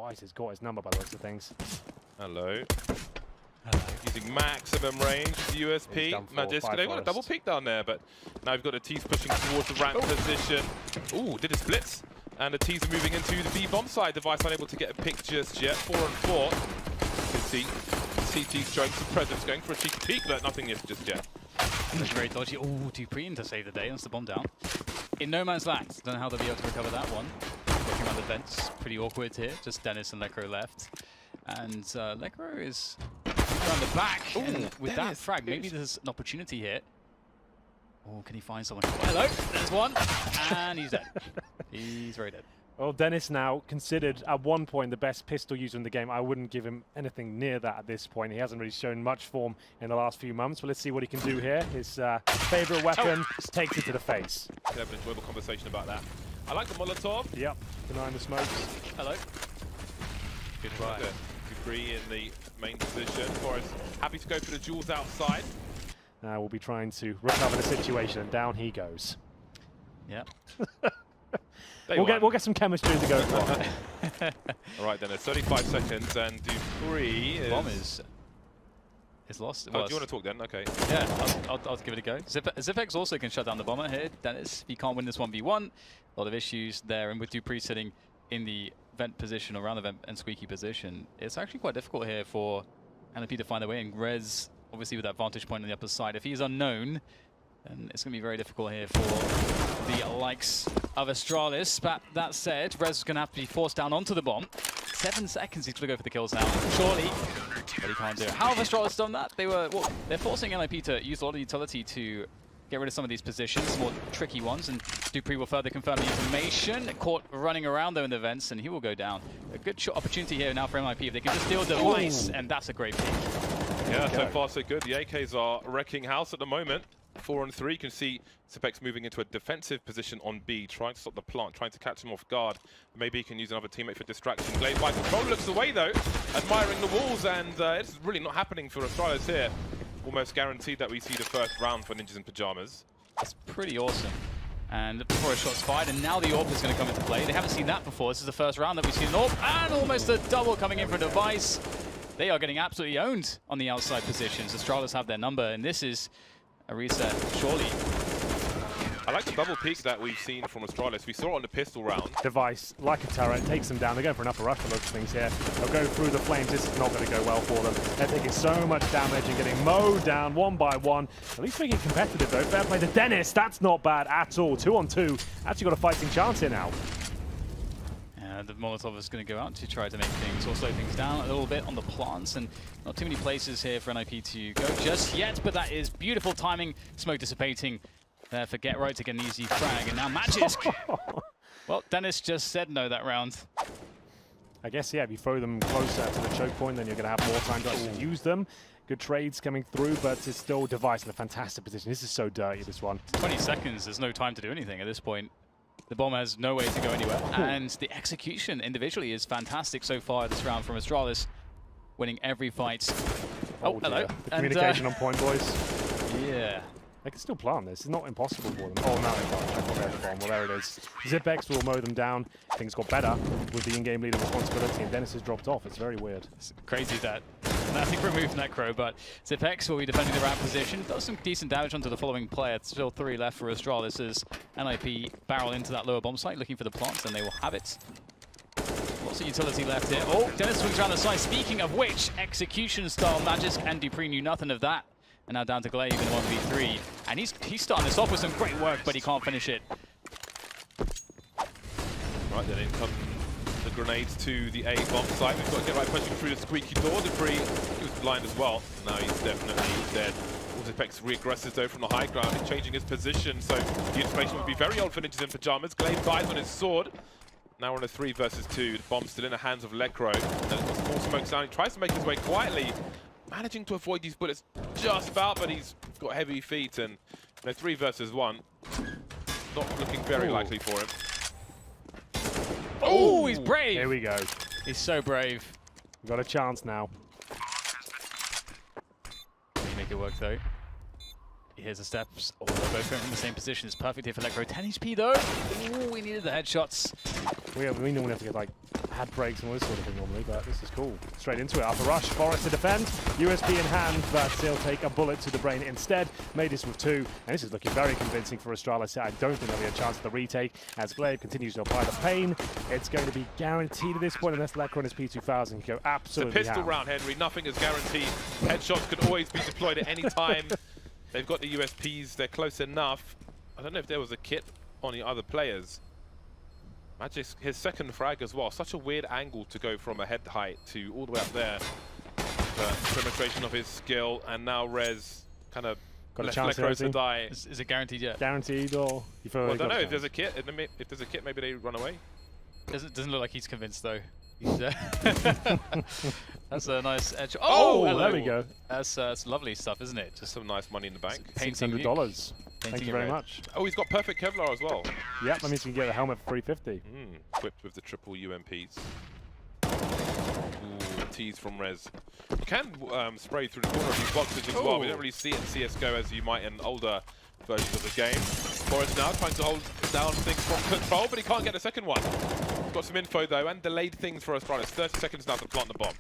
Device has got his number by the looks of things. Hello. Using maximum range, USP. Magiska, they've got a double pick down there, but now we've got the T's pushing towards the ramp position. Ooh, did a splits. And the T's are moving into the B bomb side. Device unable to get a pick just yet. 4 on 4. You can see CT's showing some presence, going for a cheeky peek, but nothing just yet. That's very dodgy. Oh, Dupree to save the day. That's the bomb down. In no man's land. Don't know how they'll be able to recover that one. Looking around the vents. Pretty awkward here. Just Dennis and Lekro left. And Lekro is around the back. Ooh, and with Dennis, that frag, maybe there's an opportunity here. Oh, can he find someone? Hello, there's one. And he's dead. He's very dead. Well, Dennis now considered at one point the best pistol user in the game. I wouldn't give him anything near that at this point. He hasn't really shown much form in the last few months, but let's see what he can do here. His favorite weapon takes it to the face. They have an enjoyable conversation about that. I like the Molotov. Yep, denying the smokes. Hello. Good try. Dupree in the main position. Forrest happy to go for the jewels outside. Now we'll be trying to recover the situation, and down he goes. Yep. We'll get some chemistry to go for. All right, then, it's 35 seconds, and Dupree is... Bomb is lost. Oh, do you want to talk then? Okay. Yeah, I'll give it a go. Zipex also can shut down the bomber here. Dennis, he can't win this 1v1. A lot of issues there, and with Dupree sitting in the vent position, or around the vent and squeaky position, it's actually quite difficult here for NiP to find their way, and Rez, obviously with that vantage point on the upper side, if he's unknown, then it's going to be very difficult here for the likes of Astralis. But that said, Rez is going to have to be forced down onto the bomb. 7 seconds, he's going to go for the kills now, surely, but he can't do it. How have Astralis done that? They're forcing NiP to use a lot of utility to get rid of some of these positions, more tricky ones, and Dupree will further confirm the information. Caught running around though in the vents, and he will go down. A good shot opportunity here now for NiP if they can just steal Device, and that's a great pick. Yeah, so far so good. The AKs are wrecking house at the moment. 4 on 3. You can see Zipex moving into a defensive position on B, trying to stop the plant, trying to catch him off guard. Maybe he can use another teammate for distraction. Glaive by control looks away though, admiring the walls, and it's really not happening for Astralis here. Almost guaranteed that we see the first round for Ninjas in Pajamas. That's pretty awesome. And before a shot's fired, and now the AWP is going to come into play. They haven't seen that before. This is the first round that we've seen an AWP, and almost a double coming in for Device. They are getting absolutely owned on the outside positions. Astralis have their number, and this is a reset, surely. I like the double peek that we've seen from Astralis. We saw it on the pistol round. Device, like a turret, takes them down. They're going for an upper rush for those things here. They'll go through the flames. This is not going to go well for them. They're taking so much damage and getting mowed down one by one. At least making it competitive though. Fair play to Dennis. That's not bad at all. 2 on 2. Actually got a fighting chance here now. The Molotov is going to go out to try to make things, or slow things down a little bit on the plants, and not too many places here for NiP to go just yet, but that is beautiful timing. Smoke dissipating there for Get Right to get an easy frag, and now Magisk. Well, Dennis just said no that round. I guess, yeah, if you throw them closer to the choke point, then you're going to have more time to actually use them. Good trades coming through, but it's still Device in a fantastic position. This is so dirty, this one. 20 seconds, there's no time to do anything at this point. The bomb has no way to go anywhere, and the execution individually is fantastic so far this round from Astralis, winning every fight. Oh, hello. The communication on point, boys. Yeah. They can still plant this. It's not impossible for them. Oh, no, they can't. I thought they had the bomb. Well, there it is. Zipex will mow them down. Things got better with the in-game leader responsibility, and Dennis has dropped off. It's very weird. It's crazy that nothing removed Necro, but Zipex will be defending the ramp position. Does some decent damage onto the following player. Still 3 left for Astralis as NiP barrel into that lower bomb site, looking for the plants, and they will have it. Lots of utility left here. Oh, Dennis swings around the side. Speaking of which, execution style Magisk, and Dupree knew nothing of that. And now down to Glaive in 1v3. And he's starting this off with some great work, but he can't finish it. Right, then in come the grenades to the A bomb site. We've got to Get Right pushing through the squeaky door. Dupree, he was blind as well. Now he's definitely dead. Zipex re-aggresses though from the high ground. He's changing his position, so the information would be very old for Ninjas in Pajamas. Glaive dies on his sword. Now we're on a 3 versus 2. The bomb's still in the hands of Lekro. Then it's got small smoke sound. He tries to make his way quietly, managing to avoid these bullets just about, but he's got heavy feet, and 3 versus 1. Not looking very likely for him. Oh, he's brave! Here we go. He's so brave. We've got a chance now. Can he make it work though? Here's the steps. Oh, they're both going from the same position. It's perfect here for Lekro. 10 HP though. Ooh, we needed the headshots. We normally have to get like had breaks and all this sort of thing normally, but this is cool. Straight into it. Upper rush, Forest to defend. USB in hand, but he'll take a bullet to the brain instead. Made this with 2, and this is looking very convincing for Astralis. I don't think there'll be a chance at the retake. As Glaive continues to apply the pain, it's going to be guaranteed at this point unless Lekr on his P2000 can go absolutely It's a pistol round, Henry. Nothing is guaranteed. Headshots could always be deployed at any time. They've got the USPs. They're close enough. I don't know if there was a kit on the other players. Magic, his second frag as well. Such a weird angle to go from a head height to all the way up there. But demonstration of his skill, and now Rez kind of Got a left chance Lekr to die. Is it guaranteed yet? Guaranteed, or you feel Well, I like don't know if there's a kit. If there's a kit, maybe they run away. Doesn't look like he's convinced though. That's a nice edge. Oh, hello. there we go. That's lovely stuff, isn't it? Just some nice money in the bank. Painting $600. Thank Painting you it very red. much. Oh, he's got perfect Kevlar as well. Yep, that means you can get a helmet for 350. Equipped with the triple UMPs. Ooh, tease from Rez. You can spray through the corner of these boxes as well. We don't really see it in CSGO as you might in older versions of the game. Forrest now trying to hold down things from control, but he can't get a second one. Got some info though, and delayed things for Astralis. 30 seconds now to plant the bomb.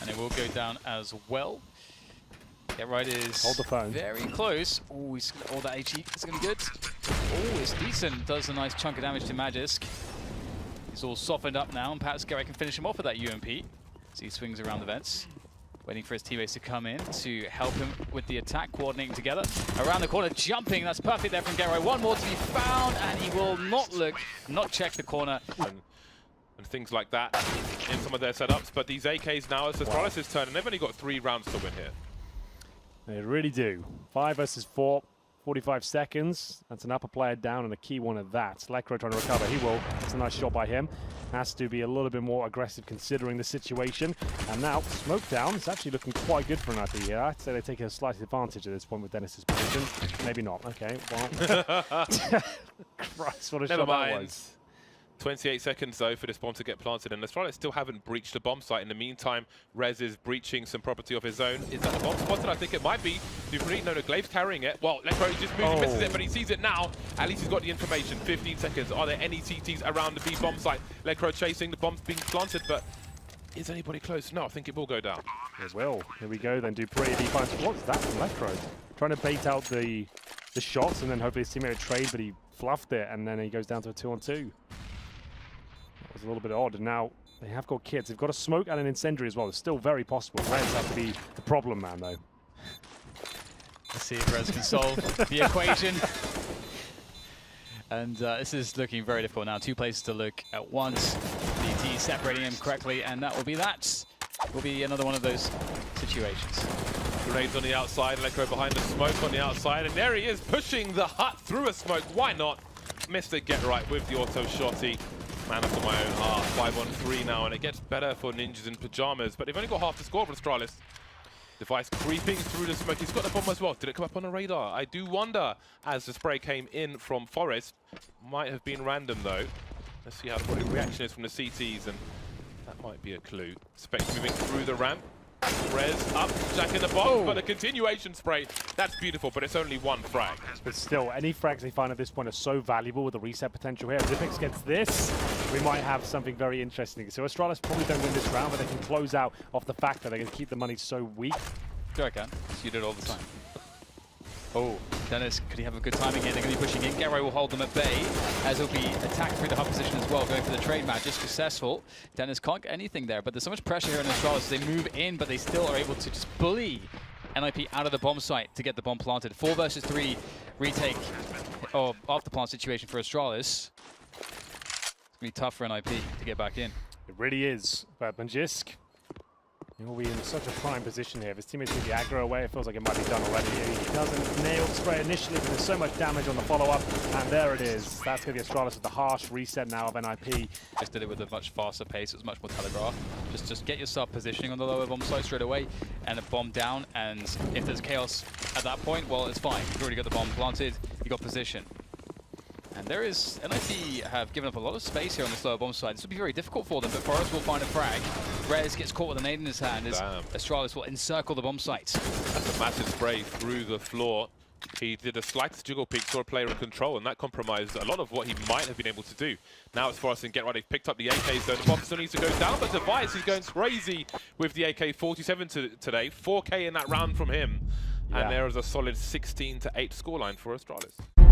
And it will go down as well. Get right is Hold the phone. Very close. Oh, he's all that HE. It's gonna be good. Oh, it's decent. Does a nice chunk of damage to Magisk. He's all softened up now, and perhaps Garrett can finish him off with that UMP. So he swings around the vents, waiting for his teammates to come in to help him with the attack, coordinating together. Around the corner, jumping. That's perfect there from Garrett. One more to be found, and he will not check the corner. And things like that in some of their setups. But these AKs now, it's Astralis' turn, and they've only got 3 rounds to win here. They really do. 5 versus 4, 45 seconds. That's an upper player down and a key one at that. Lekr trying to recover. He will. That's a nice shot by him. Has to be a little bit more aggressive considering the situation. And now, smoke down. It's actually looking quite good for an IP here. I'd say they take a slight advantage at this point with Dennis's position. Maybe not. Okay, well. Christ, what a shot that was. 28 seconds though for this bomb to get planted, and Astralis still haven't breached the bomb site. In the meantime, Rez is breaching some property of his own. Is that the bomb spotted? I think it might be. Dupree, no, Glaive's carrying it. Well, Lekr just moves, misses it, but he sees it now. At least he's got the information. 15 seconds. Are there any CTs around the B bomb site? Lekr chasing, the bomb's being planted, but is anybody close? No, I think it will go down. It will. Here we go then. Dupree, he finds, what's that from Lekr? Trying to bait out the shots, and then hopefully his teammate would trade, but he fluffed it, and then he goes down to a 2-on-2. Was a little bit odd, and now they have got kids. They've got a smoke and an incendiary as well. It's still very possible. Rez have to be the problem man, though. Let's see if Rez can solve the equation. And this is looking very difficult now. 2 places to look at once. DT separating him correctly, and that will be that. Will be another one of those situations. Grenades on the outside, Lekr behind the smoke on the outside, and there he is pushing the hut through a smoke. Why not? Mr. Get Right with the auto shotty. Man after my own heart. 5-on-3 now, and it gets better for Ninjas in Pajamas, but they've only got half the score for Astralis. Device creeping through the smoke. He's got the bomb as well. Did it come up on the radar? I do wonder, as the spray came in from Forest. Might have been random though. Let's see how the reaction is from the CTs, and that might be a clue. Specs moving through the ramp. Rez up, Jack in the box, but a continuation spray. That's beautiful, but it's only 1 frag. But still, any frags they find at this point are so valuable with the reset potential here. If Zipix gets this, we might have something very interesting. So Astralis probably don't win this round, but they can close out off the fact that they're going to keep the money so weak. Sure I can. You do it all the time. Oh, Dennis, could he have a good timing here? They're going to be pushing in. Gero will hold them at bay, as he'll be attacked through the hub position as well, going for the trade match. Just successful. Dennis can't get anything there, but there's so much pressure here in Astralis. They move in, but they still are able to just bully NiP out of the bomb site to get the bomb planted. 4 versus 3 retake or after plant situation for Astralis. It's going to be tough for NiP to get back in. It really is. But Magisk, he'll be in such a prime position here. If his teammates get the aggro away, it feels like it might be done already. He doesn't nail the spray initially, but there's so much damage on the follow-up, and there it is. That's going to be Astralis with the harsh reset now of NiP. Just did it with a much faster pace. It was much more telegraphed. Just get yourself positioning on the lower bomb site straight away, and a bomb down. And if there's chaos at that point, well, it's fine. You've already got the bomb planted. You got position. And there is, NiP have given up a lot of space here on this lower bomb side. This will be very difficult for them, but Forrest will find a frag. Rez gets caught with a nade in his hand as Astralis will encircle the bomb site. That's a massive spray through the floor. He did a slightest jiggle peek, saw a player in control, and that compromised a lot of what he might have been able to do. Now as far as get right, they've picked up the AK zone. The bomb still needs to go down, but Device is going crazy with the AK-47 today. 4K in that round from him. Yeah. And there is a solid 16-8 scoreline for Astralis.